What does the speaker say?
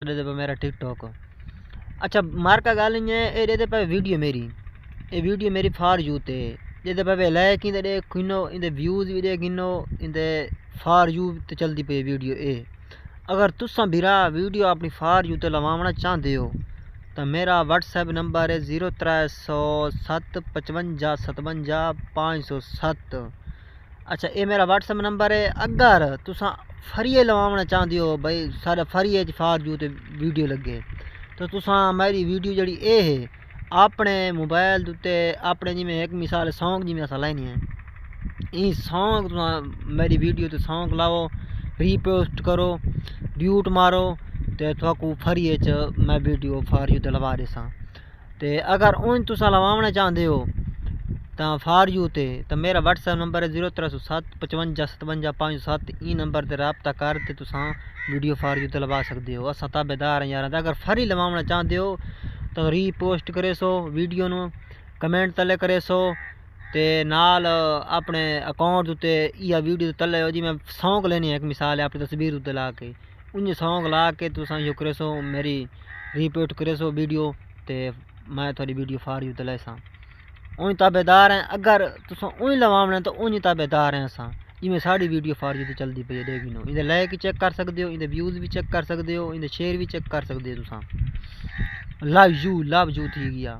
मेरा टिकटॉक। अच्छा मार्का गल इ'यां एह्दे पे वीडियो मेरी फार यू ते जेह्दे पे लाइक इंदे दे किन्नो इंदे व्यूज़ भी दे किन्नो इंदे फार यू ते चलदी पे वीडियो अगर तुसां बिरा वीडियो अपनी फार यू ते लवावना चाहते हो तो मेरा व्हाट्सएप नंबर है 0307 55 57 507। अच्छा ये मेरा व्हाट्सएप नंबर है। अगर तुसां फरिए लवावना चाहते हो भाई सारे फरिए फार यू ते वीडियो लगे तो तुसां मेरी वीडियो जड़ी है अपने मोबाइल उत्ते अपने जिमें एक मिसाल सॉन्ग जिमें अस लाइनी है ये सॉन्ग तुसां मेरी वीडियो ते सॉन्ग लाओ रीपोस्ट करो ड्यूट मारो ते थोकू फरिए च मैं वीडियो फार यू ते लवा देसां। ते अगर उन तुसां लवावना चाहते हो तो फार यू ते तो मेरा व्हाट्सएप नंबर है 0307 55 57 507। ई नंबर ते राबता करते तुसां वीडियो फार यू ते लवा सकते हो। असां ताबेदार हैं यार। अगर फरी लवावना चाहते हो तो रीपोस्ट करे सो वीडियो नू कमेंट तले करे सो ते नाल अपने अकाउंट उत्ते इया वीडियो तले जी मैं सॉन्ग लेनी है एक मिसाल है अपनी तस्वीर उत्ते ला के उन सॉन्ग ला के तुसां यो करे सो मेरी रीपोस्ट करे सो वीडियो ते मैं थोड़ी वीडियो फार यू ते लेसां उन ताबेदार हैं। अगर तुसां उन लवावना तो उन ताबेदार हैं असां जिमें साड़ी वीडियो फार यू ते चलती पई है देखी नो इंदे लाइक चेक कर सकते हो इंदे व्यूज़ भी चेक कर सकते हो इंदे शेयर भी चेक कर सकते हो तुसां लव यू थी गया।